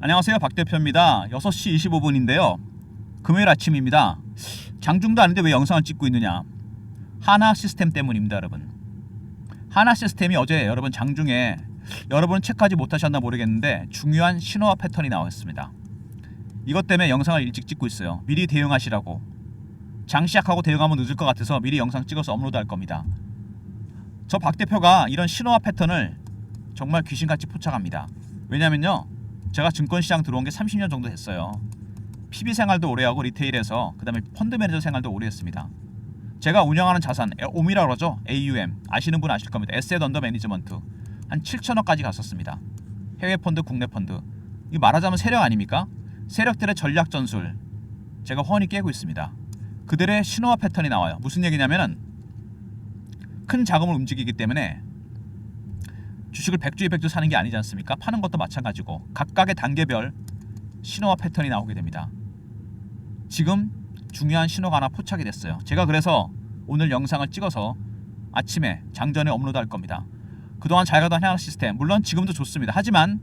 안녕하세요, 박 대표입니다. 6시 25분인데요. 금요일 아침입니다. 장중도 아닌데 왜 영상을 찍고 있느냐? 하나 시스템 때문입니다, 여러분. 하나 시스템이 어제 여러분 장중에 여러분은 체크하지 못하셨나 모르겠는데 중요한 신호와 패턴이 나왔습니다. 이것 때문에 영상을 일찍 찍고 있어요. 미리 대응하시라고. 장 시작하고 대응하면 늦을 것 같아서 미리 영상 찍어서 업로드할 겁니다. 저 박 대표가 이런 신호와 패턴을 정말 귀신같이 포착합니다. 왜냐면요, 제가 증권시장 들어온 게 30년 정도 됐어요. PB 생활도 오래 하고 리테일에서 그 다음에 펀드 매니저 생활도 오래 했습니다. 제가 운영하는 자산 OM이라고 그러죠. AUM 아시는 분 아실 겁니다. 에셋 언더 매니지먼트 한 7천억까지 갔었습니다. 해외 펀드, 국내 펀드. 이 말하자면 세력 아닙니까? 세력들의 전략 전술 제가 훤히 깨고 있습니다. 그들의 신호와 패턴이 나와요. 무슨 얘기냐면은 큰 자금을 움직이기 때문에 주식을 100주 200주 사는 게 아니지 않습니까? 파는 것도 마찬가지고 각각의 단계별 신호와 패턴이 나오게 됩니다. 지금 중요한 신호가 하나 포착이 됐어요. 제가 그래서 오늘 영상을 찍어서 아침에 장전에 업로드할 겁니다. 그동안 잘 가던 하나 시스템 물론 지금도 좋습니다. 하지만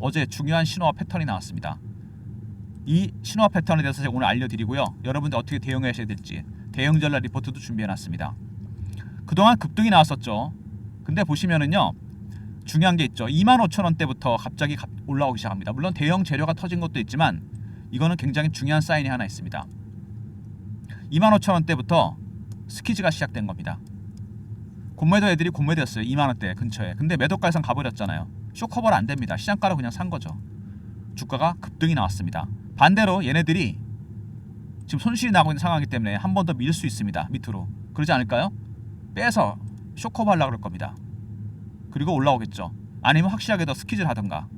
어제 중요한 신호와 패턴이 나왔습니다. 이 신호와 패턴에 대해서 제가 오늘 알려드리고요. 여러분들 어떻게 대응하셔야 될지 대응 전략 리포트도 준비해놨습니다. 그동안 급등이 나왔었죠. 근데 보시면은요, 중요한 게 있죠. 25,000원대부터 갑자기 올라오기 시작합니다. 물론 대형 재료가 터진 것도 있지만 이거는 굉장히 중요한 사인이 하나 있습니다. 25,000원대부터 스키즈가 시작된 겁니다. 공매도 애들이 공매도였어요. 2만원대 근처에. 근데 매도가에선 가버렸잖아요. 쇼커버를 안 됩니다. 시장가로 그냥 산 거죠. 주가가 급등이 나왔습니다. 반대로 얘네들이 지금 손실이 나고 있는 상황이기 때문에 한 번 더 밀 수 있습니다. 밑으로. 그러지 않을까요? 빼서 쇼커버 하려고 그럴 겁니다. 그리고 올라오겠죠. 아니면 확실하게 더 스키즈를 하던가.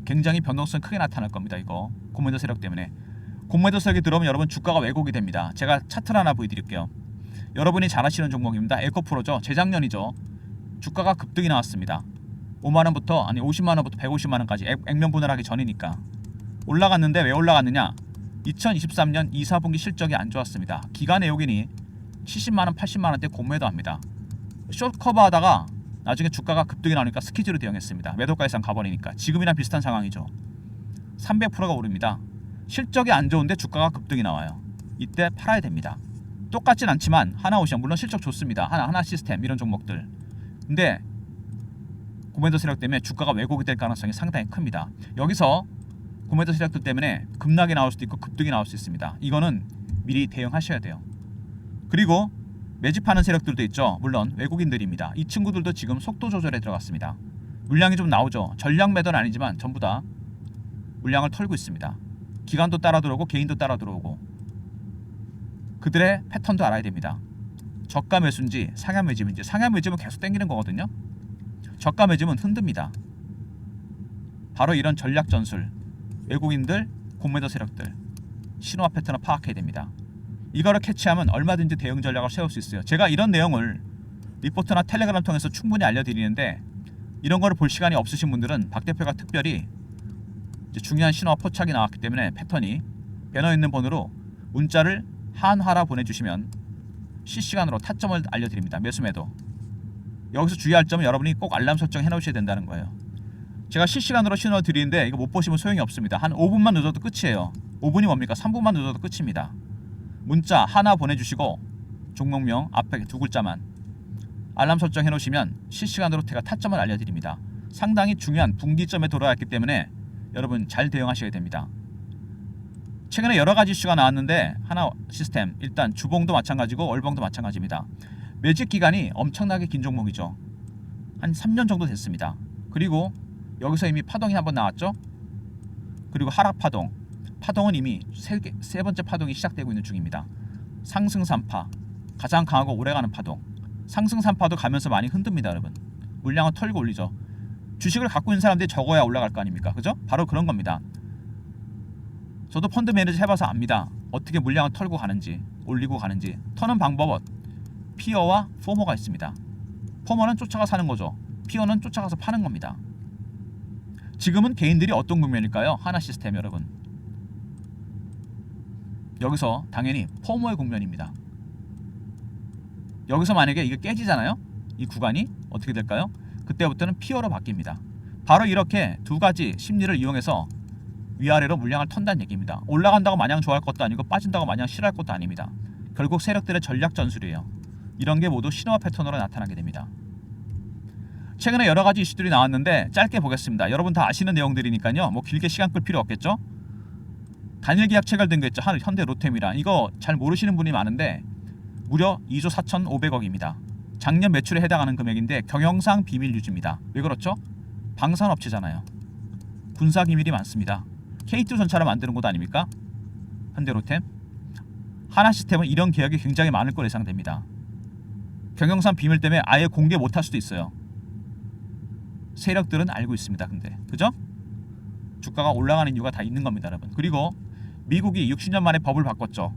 굉장히 변동성이 크게 나타날 겁니다. 이거 공매도 세력 때문에. 공매도 세력이 들어오면 여러분 주가가 왜곡이 됩니다. 제가 차트를 하나 보여드릴게요. 여러분이 잘 아시는 종목입니다. 에코프로죠. 재작년이죠. 주가가 급등이 나왔습니다. 5만원부터 아니 50만원부터 150만원까지 액면분할 하기 전이니까 올라갔는데 왜 올라갔느냐? 2023년 2, 4분기 실적이 안 좋았습니다. 기관 외국인이 70만원 80만원대 공매도 합니다. 숏 커버하다가 나중에 주가가 급등이 나오니까 스키즈로 대응했습니다. 매도가 이상 가버리니까. 지금이랑 비슷한 상황이죠. 300%가 오릅니다. 실적이 안 좋은데 주가가 급등이 나와요. 이때 팔아야 됩니다. 똑같진 않지만 하나오션 물론 실적 좋습니다. 하나 시스템 이런 종목들. 근데 공매도 세력 때문에 주가가 왜곡이 될 가능성이 상당히 큽니다. 여기서 공매도 세력들 때문에 급락이 나올 수도 있고 급등이 나올 수 있습니다. 이거는 미리 대응하셔야 돼요. 그리고 매집하는 세력들도 있죠. 물론 외국인들입니다. 이 친구들도 지금 속도 조절에 들어갔습니다. 물량이 좀 나오죠. 전량 매도는 아니지만 전부 다 물량을 털고 있습니다. 기관도 따라 들어오고 개인도 따라 들어오고. 그들의 패턴도 알아야 됩니다. 저가 매수인지 상향 매집인지. 상향 매집은 계속 땡기는 거거든요. 저가 매집은 흔듭니다. 바로 이런 전략 전술, 외국인들, 공매도 세력들 신호와 패턴을 파악해야 됩니다. 이거를 캐치하면 얼마든지 대응 전략을 세울 수 있어요. 제가 이런 내용을 리포트나 텔레그램 통해서 충분히 알려드리는데 이런 거를 볼 시간이 없으신 분들은 박 대표가 특별히 이제 중요한 신호와 포착이 나왔기 때문에 패턴이 배너 있는 번호로 문자를 한화라 보내주시면 실시간으로 타점을 알려드립니다. 매수매도. 여기서 주의할 점은 여러분이 꼭 알람 설정 해놓으셔야 된다는 거예요. 제가 실시간으로 신호를 드리는데 이거 못 보시면 소용이 없습니다. 한 5분만 늦어도 끝이에요. 5분이 뭡니까? 3분만 늦어도 끝입니다. 문자 하나 보내주시고 종목명 앞에 두 글자만 알람 설정해 놓으시면 실시간으로 제가 타점을 알려드립니다. 상당히 중요한 분기점에 돌아왔기 때문에 여러분 잘 대응하셔야 됩니다. 최근에 여러가지 이슈가 나왔는데 하나 시스템 일단 주봉도 마찬가지고 월봉도 마찬가지입니다. 매집 기간이 엄청나게 긴 종목이죠. 한 3년 정도 됐습니다. 그리고 여기서 이미 파동이 한번 나왔죠. 그리고 하락 파동, 파동은 이미 세 번째 파동이 시작되고 있는 중입니다. 상승 3파, 가장 강하고 오래가는 파동. 상승 3파도 가면서 많이 흔듭니다. 여러분 물량을 털고 올리죠. 주식을 갖고 있는 사람들이 적어야 올라갈 거 아닙니까? 그죠? 바로 그런 겁니다. 저도 펀드 매니저 해봐서 압니다. 어떻게 물량을 털고 가는지, 올리고 가는지. 터는 방법은 피어와 포머가 있습니다. 포머는 쫓아가 사는 거죠. 피어는 쫓아가서 파는 겁니다. 지금은 개인들이 어떤 국면일까요? 하나 시스템 여러분. 여기서 당연히 포머의 국면입니다. 여기서 만약에 이게 깨지잖아요. 이 구간이 어떻게 될까요? 그때부터는 피어로 바뀝니다. 바로 이렇게 두 가지 심리를 이용해서 위아래로 물량을 턴다는 얘기입니다. 올라간다고 마냥 좋아할 것도 아니고 빠진다고 마냥 싫어할 것도 아닙니다. 결국 세력들의 전략 전술이에요. 이런 게 모두 신호와 패턴으로 나타나게 됩니다. 최근에 여러 가지 이슈들이 나왔는데 짧게 보겠습니다. 여러분 다 아시는 내용들이니까요. 뭐 길게 시간 끌 필요 없겠죠? 단일 계약 체결된 거 있죠. 현대 로템이랑. 이거 잘 모르시는 분이 많은데 무려 2조 4,500억입니다. 작년 매출에 해당하는 금액인데 경영상 비밀 유지입니다. 왜 그렇죠? 방산업체잖아요. 군사 기밀이 많습니다. K2 전차를 만드는 곳 아닙니까? 현대로템. 하나시스템은 이런 계약이 굉장히 많을 걸 예상됩니다. 경영상 비밀 때문에 아예 공개 못할 수도 있어요. 세력들은 알고 있습니다. 근데 그죠? 주가가 올라가는 이유가 다 있는 겁니다, 여러분. 그리고 미국이 60년 만에 법을 바꿨죠.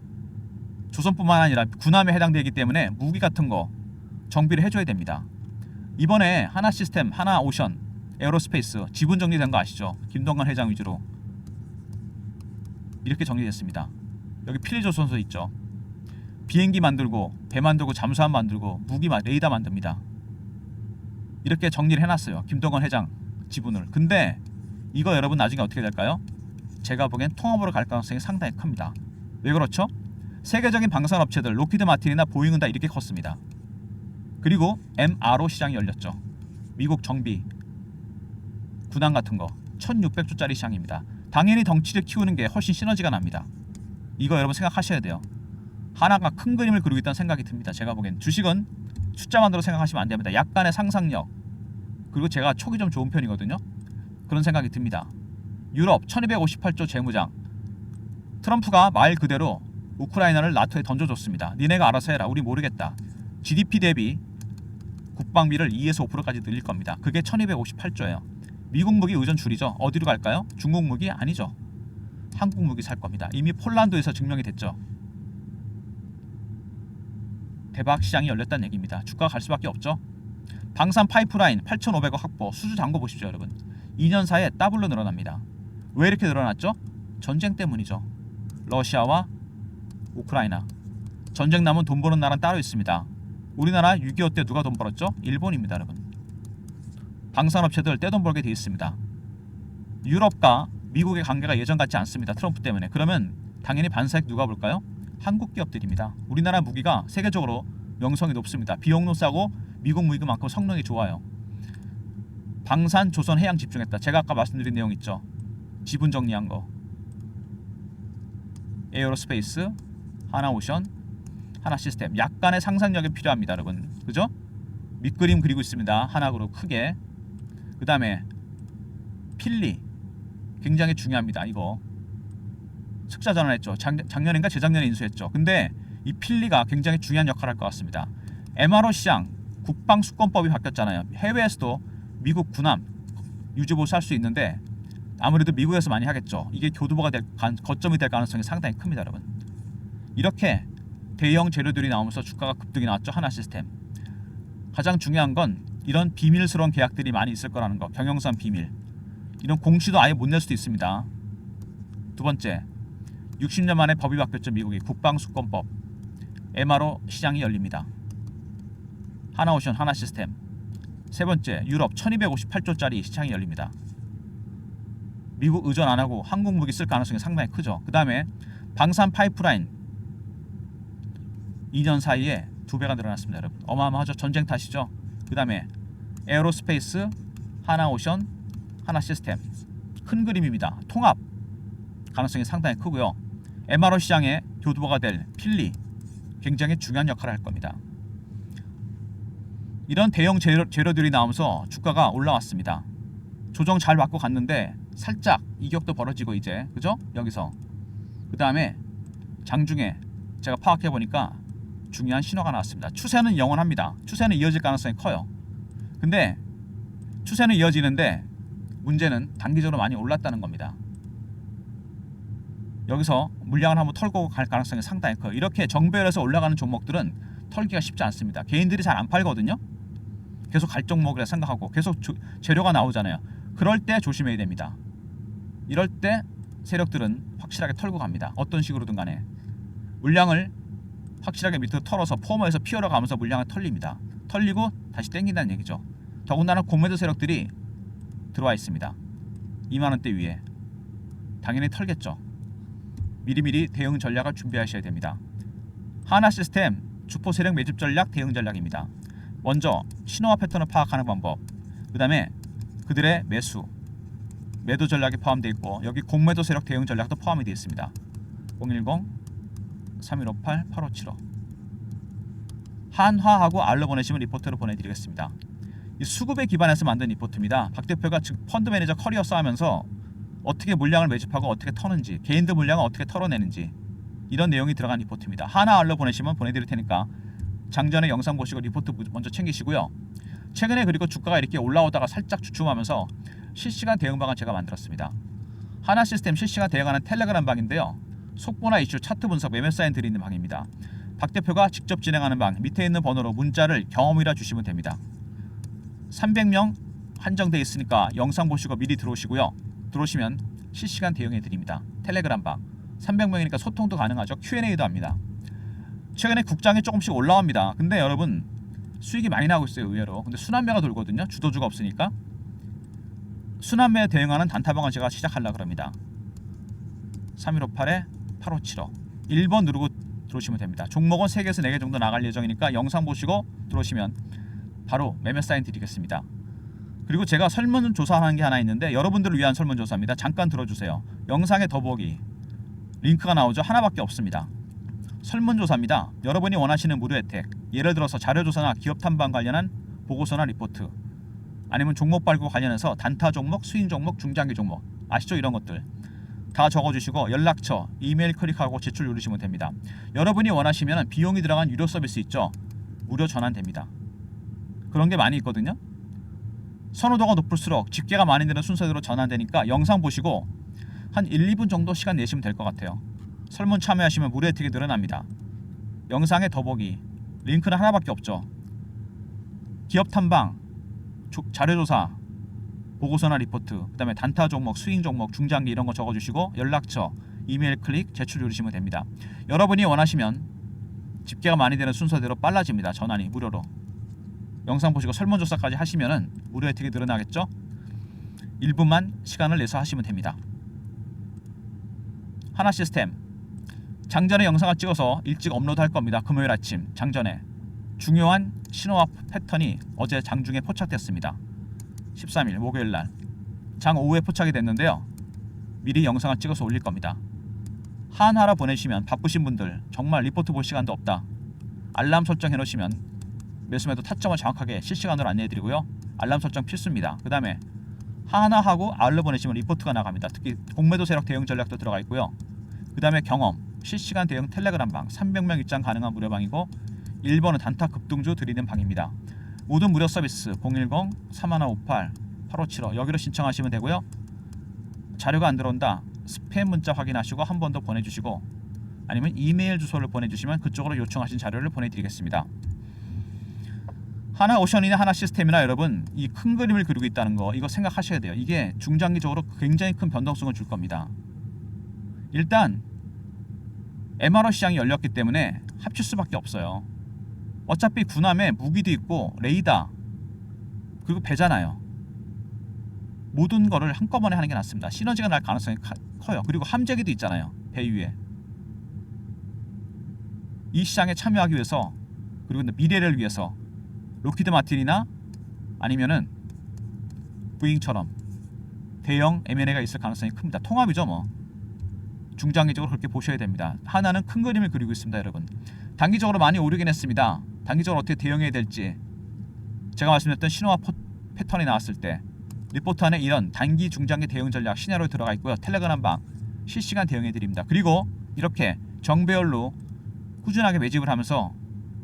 조선뿐만 아니라 군함에 해당되기 때문에 무기 같은 거 정비를 해줘야 됩니다. 이번에 하나시스템, 하나오션, 에어로스페이스 지분 정리된 거 아시죠? 김동관 회장 위주로 이렇게 정리됐습니다. 여기 필리조선소 있죠. 비행기 만들고 배 만들고 잠수함 만들고 무기 레이더 만듭니다. 이렇게 정리를 해놨어요. 김동관 회장 지분을. 근데 이거 여러분 나중에 어떻게 될까요? 제가 보기엔 통합으로 갈 가능성이 상당히 큽니다. 왜 그렇죠? 세계적인 방산업체들 록히드 마틴이나 보잉은 다 이렇게 컸습니다. 그리고 MRO 시장이 열렸죠. 미국 정비 군함 같은 거 1600조짜리 시장입니다. 당연히 덩치를 키우는 게 훨씬 시너지가 납니다. 이거 여러분 생각하셔야 돼요. 하나가 큰 그림을 그리고 있다는 생각이 듭니다. 제가 보기엔 주식은 숫자만으로 생각하시면 안 됩니다. 약간의 상상력, 그리고 제가 촉이 좀 좋은 편이거든요. 그런 생각이 듭니다. 유럽 1258조 재무장. 트럼프가 말 그대로 우크라이나를 나토에 던져줬습니다. 니네가 알아서 해라. 우리 모르겠다. GDP 대비 국방비를 2에서 5%까지 늘릴 겁니다. 그게 1258조예요. 미국 무기 의존 줄이죠. 어디로 갈까요? 중국 무기? 아니죠. 한국 무기 살 겁니다. 이미 폴란드에서 증명이 됐죠. 대박 시장이 열렸다는 얘기입니다. 주가가 갈 수밖에 없죠. 방산 파이프라인 8,500억 확보. 수주 잔고 보십시오, 여러분. 2년 사이에 더블로 늘어납니다. 왜 이렇게 늘어났죠? 전쟁 때문이죠. 러시아와 우크라이나. 전쟁 나면 돈 버는 나라는 따로 있습니다. 우리나라 6.25 때 누가 돈 벌었죠? 일본입니다, 여러분. 방산업체들 떼돈 벌게 돼 있습니다. 유럽과 미국의 관계가 예전 같지 않습니다. 트럼프 때문에. 그러면 당연히 반사익 누가 볼까요? 한국 기업들입니다. 우리나라 무기가 세계적으로 명성이 높습니다. 비용도 싸고 미국 무기만큼 성능이 좋아요. 방산, 조선, 해양 집중했다. 제가 아까 말씀드린 내용 있죠. 지분 정리한 거. 에어로스페이스, 하나오션, 하나시스템. 약간의 상상력이 필요합니다, 여러분. 그죠? 밑그림 그리고 있습니다. 하나그룹 크게. 그 다음에 필리. 굉장히 중요합니다. 이거 흑자 전환했죠. 작년인가 재작년에 인수했죠. 근데 이 필리가 굉장히 중요한 역할을 할 것 같습니다. MRO 시장 국방 수권법이 바뀌었잖아요. 해외에서도 미국 군함 유지보수 할 수 있는데 아무래도 미국에서 많이 하겠죠. 이게 교두보가 될 거점이 될 가능성이 상당히 큽니다, 여러분. 이렇게 대형 재료들이 나오면서 주가가 급등이 나왔죠. 하나시스템. 가장 중요한 건 이런 비밀스러운 계약들이 많이 있을 거라는 거. 경영상 비밀. 이런 공시도 아예 못 낼 수도 있습니다. 두 번째, 60년 만에 법이 바뀌었죠. 미국이 국방수권법. MRO 시장이 열립니다. 하나오션, 하나시스템. 세 번째, 유럽 1258조짜리 시장이 열립니다. 미국 의존 안 하고 한국 무기 쓸 가능성이 상당히 크죠. 그 다음에 방산 파이프라인 2년 사이에 2배가 늘어났습니다, 여러분. 어마어마하죠. 전쟁 탓이죠. 그 다음에 에어로스페이스, 하나오션, 하나시스템. 큰 그림입니다. 통합 가능성이 상당히 크고요. MRO 시장의 교두보가 될 필리 굉장히 중요한 역할을 할 겁니다. 이런 대형 재료들이 나오면서 주가가 올라왔습니다. 조정 잘 받고 갔는데 살짝 이격도 벌어지고 이제 그죠? 여기서 그 다음에 장중에 제가 파악해 보니까 중요한 신호가 나왔습니다. 추세는 영원합니다. 추세는 이어질 가능성이 커요. 근데 추세는 이어지는데 문제는 단기적으로 많이 올랐다는 겁니다. 여기서 물량을 한번 털고 갈 가능성이 상당히 커요. 이렇게 정배열에서 올라가는 종목들은 털기가 쉽지 않습니다. 개인들이 잘 안 팔거든요. 계속 갈 종목이라 생각하고 계속 재료가 나오잖아요. 그럴 때 조심해야 됩니다. 이럴 때 세력들은 확실하게 털고 갑니다. 어떤 식으로든 간에 물량을 확실하게 밑으로 털어서 포머에서 피어러 가면서 물량을 털립니다. 털리고 다시 땡긴다는 얘기죠. 더군다나 공매도 세력들이 들어와 있습니다. 2만원대 위에. 당연히 털겠죠. 미리미리 대응 전략을 준비하셔야 됩니다. 하나시스템 주포 세력 매집 전략 대응 전략입니다. 먼저 신호와 패턴을 파악하는 방법, 그 다음에 그들의 매도 전략이 포함되어 있고, 여기 공매도 세력 대응 전략도 포함이 되어 있습니다. 010-3158-8575 한화하고 R로 보내시면 리포트를 보내드리겠습니다. 이 수급에 기반해서 만든 리포트입니다. 박 대표가 즉 펀드 매니저 커리어 쌓으면서 어떻게 물량을 매집하고 어떻게 터는지, 개인들 물량을 어떻게 털어내는지, 이런 내용이 들어간 리포트입니다. 하나 R로 보내시면 보내드릴 테니까 장전에 영상 보시고 리포트 먼저 챙기시고요. 최근에 그리고 주가가 이렇게 올라오다가 살짝 주춤하면서 실시간 대응방을 제가 만들었습니다. 하나시스템 실시간 대응하는 텔레그램 방인데요. 속보나 이슈, 차트 분석, 매매 사인 드리는 방입니다. 박 대표가 직접 진행하는 방, 밑에 있는 번호로 문자를 경험이라 주시면 됩니다. 300명 한정돼 있으니까 영상 보시고 미리 들어오시고요. 들어오시면 실시간 대응해 드립니다. 텔레그램 방 300명이니까 소통도 가능하죠. Q&A도 합니다. 최근에 국장이 조금씩 올라옵니다. 근데 여러분 수익이 많이 나고 있어요. 의외로. 근데 순환매가 돌거든요. 주도주가 없으니까. 순환매에 대응하는 단타방을 제가 시작하려고 합니다. 3158-8575 1번 누르고 들어오시면 됩니다. 종목은 3개에서 4개 정도 나갈 예정이니까 영상 보시고 들어오시면 바로 매매 사인 드리겠습니다. 그리고 제가 설문조사하는 게 하나 있는데 여러분들을 위한 설문조사입니다. 잠깐 들어주세요. 영상의 더보기 링크가 나오죠. 하나밖에 없습니다. 설문조사입니다. 여러분이 원하시는 무료 혜택, 예를 들어서 자료조사나 기업 탐방 관련한 보고서나 리포트, 아니면 종목 발굴 관련해서 단타 종목, 스윙 종목, 중장기 종목, 아시죠? 이런 것들 다 적어주시고 연락처, 이메일 클릭하고 제출 누르시면 됩니다. 여러분이 원하시면 비용이 들어간 유료 서비스 있죠? 무료 전환됩니다. 그런 게 많이 있거든요. 선호도가 높을수록 집계가 많이 되는 순서대로 전환되니까 영상 보시고 한 1, 2분 정도 시간 내시면 될 것 같아요. 설문 참여하시면 무료 혜택이 늘어납니다. 영상의 더보기 링크는 하나밖에 없죠. 기업 탐방, 자료조사, 보고서나 리포트, 그 다음에 단타 종목, 스윙 종목, 중장기 이런 거 적어주시고 연락처, 이메일 클릭, 제출 누르시면 됩니다. 여러분이 원하시면 집계가 많이 되는 순서대로 빨라집니다. 전환이 무료로. 영상 보시고 설문조사까지 하시면은 무료 혜택이 늘어나겠죠? 1분만 시간을 내서 하시면 됩니다. 하나시스템 장전에 영상을 찍어서 일찍 업로드 할 겁니다. 금요일 아침 장전에 중요한 신호와 패턴이 어제 장중에 포착됐습니다. 13일 목요일날 장 오후에 포착이 됐는데요. 미리 영상을 찍어서 올릴 겁니다. 한화라 보내시면 바쁘신 분들 정말 리포트 볼 시간도 없다. 알람 설정 해놓으시면 매수매도 타점을 정확하게 실시간으로 안내해드리고요. 알람 설정 필수입니다. 그 다음에 하나하고 R로 보내시면 리포트가 나갑니다. 특히 공매도 세력 대응 전략도 들어가 있고요. 그 다음에 경험, 실시간 대응 텔레그램 방 300명 입장 가능한 무료방이고 1번은 단타 급등주 드리는 방입니다. 모든 무료 서비스 010-3158-8575 여기로 신청하시면 되고요. 자료가 안 들어온다 스팸 문자 확인하시고 한 번 더 보내주시고 아니면 이메일 주소를 보내주시면 그쪽으로 요청하신 자료를 보내드리겠습니다. 하나오션이나 하나시스템이나 여러분 이 큰 그림을 그리고 있다는 거 이거 생각하셔야 돼요. 이게 중장기적으로 굉장히 큰 변동성을 줄 겁니다. 일단 MRO 시장이 열렸기 때문에 합칠 수밖에 없어요. 어차피 군함에 무기도 있고 레이더 그리고 배잖아요. 모든 거를 한꺼번에 하는 게 낫습니다. 시너지가 날 가능성이 커요. 그리고 함재기도 있잖아요. 배 위에. 이 시장에 참여하기 위해서 그리고 미래를 위해서 로키드 마틴이나 아니면은 부잉처럼 대형 M&A가 있을 가능성이 큽니다. 통합이죠 뭐. 중장기적으로 그렇게 보셔야 됩니다. 하나는 큰 그림을 그리고 있습니다. 여러분 단기적으로 많이 오르긴 했습니다. 단기적으로 어떻게 대응해야 될지 제가 말씀드렸던 신호와 패턴이 나왔을 때 리포트 안에 이런 단기 중장기 대응 전략 시나리오 들어가 있고요. 텔레그램 방 실시간 대응해 드립니다. 그리고 이렇게 정배열로 꾸준하게 매집을 하면서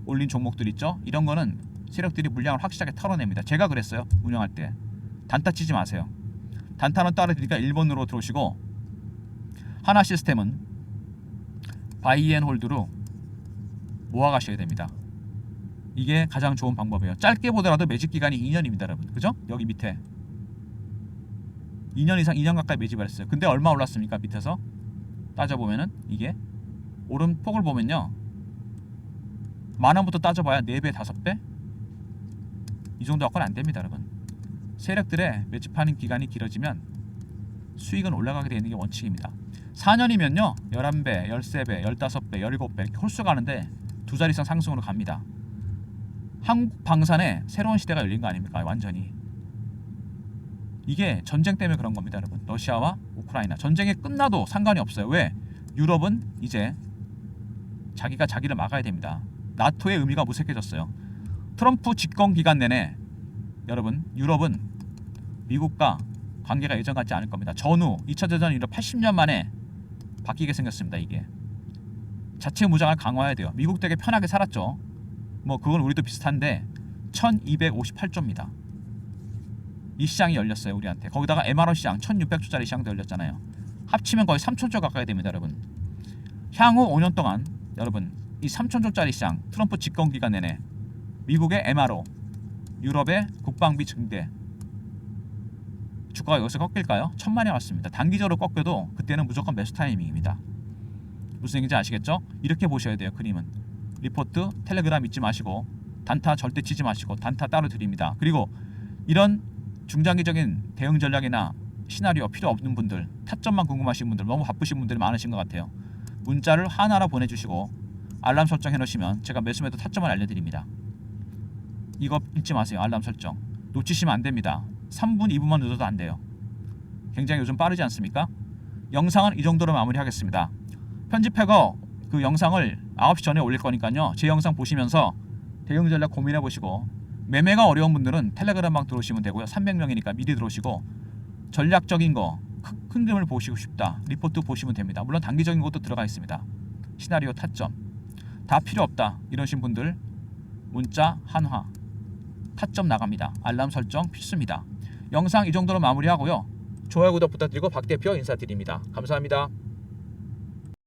올린 종목들 있죠. 이런 거는 세력들이 물량을 확실하게 털어냅니다. 제가 그랬어요. 운영할 때 단타 치지 마세요. 단타는 따르니까 1번으로 들어오시고 하나시스템은 바이앤홀드로 모아가셔야 됩니다. 이게 가장 좋은 방법이에요. 짧게 보더라도 매집 기간이 2년입니다 여러분. 그죠? 여기 밑에 2년 이상 2년 가까이 매집을 했어요. 근데 얼마 올랐습니까? 밑에서 따져보면은 이게 오름폭을 보면요 10,000원부터 따져봐야 4배 5배 이 정도 갖고는 안됩니다 여러분. 세력들의 매집하는 기간이 길어지면 수익은 올라가게 되는 게 원칙입니다. 4년이면요 11배, 13배, 15배, 17배 이렇게 홀수 가는데 두 자리 이상 상승으로 갑니다. 한국 방산에 새로운 시대가 열린 거 아닙니까? 완전히. 이게 전쟁 때문에 그런 겁니다, 여러분. 러시아와 우크라이나 전쟁이 끝나도 상관이 없어요. 왜? 유럽은 이제 자기가 자기를 막아야 됩니다. 나토의 의미가 무색해졌어요. 트럼프 집권 기간 내내 여러분 유럽은 미국과 관계가 예전 같지 않을 겁니다. 전후 2차 대전 이후 80년 만에 바뀌게 생겼습니다. 이게 자체 무장을 강화해야 돼요. 미국 되게 편하게 살았죠. 뭐 그건 우리도 비슷한데 1258조입니다. 이 시장이 열렸어요. 우리한테. 거기다가 MRO 시장 1600조짜리 시장도 열렸잖아요. 합치면 거의 3000조 가까이 됩니다. 여러분. 향후 5년 동안 여러분 이 3000조짜리 시장 트럼프 집권 기간 내내 미국의 MRO, 유럽의 국방비 증대 주가가 여기서 꺾일까요? 천만에 왔습니다. 단기적으로 꺾여도 그때는 무조건 매수 타이밍입니다. 무슨 얘기인지 아시겠죠? 이렇게 보셔야 돼요. 그림은. 리포트, 텔레그램 잊지 마시고 단타 절대 치지 마시고 단타 따로 드립니다. 그리고 이런 중장기적인 대응 전략이나 시나리오 필요 없는 분들, 타점만 궁금하신 분들, 너무 바쁘신 분들이 많으신 것 같아요. 문자를 하나하나 보내주시고 알람 설정해 놓으시면 제가 매수매도 타점을 알려드립니다. 이거 잊지 마세요. 알람 설정 놓치시면 안 됩니다. 3분, 2분만 늦어도 안 돼요. 굉장히 요즘 빠르지 않습니까? 영상은 이 정도로 마무리하겠습니다. 편집해서 그 영상을 9시 전에 올릴 거니까요. 제 영상 보시면서 대응 전략 고민해 보시고 매매가 어려운 분들은 텔레그램방 들어오시면 되고요. 300명이니까 미리 들어오시고 전략적인 거, 큰 그림을 보시고 싶다. 리포트 보시면 됩니다. 물론 단기적인 것도 들어가 있습니다. 시나리오 타점 다 필요 없다 이러신 분들 문자 한화 타점 나갑니다. 알람 설정 필수입니다. 영상 이 정도로 마무리하고요. 좋아요 구독 부탁드리고 박 대표 인사드립니다. 감사합니다.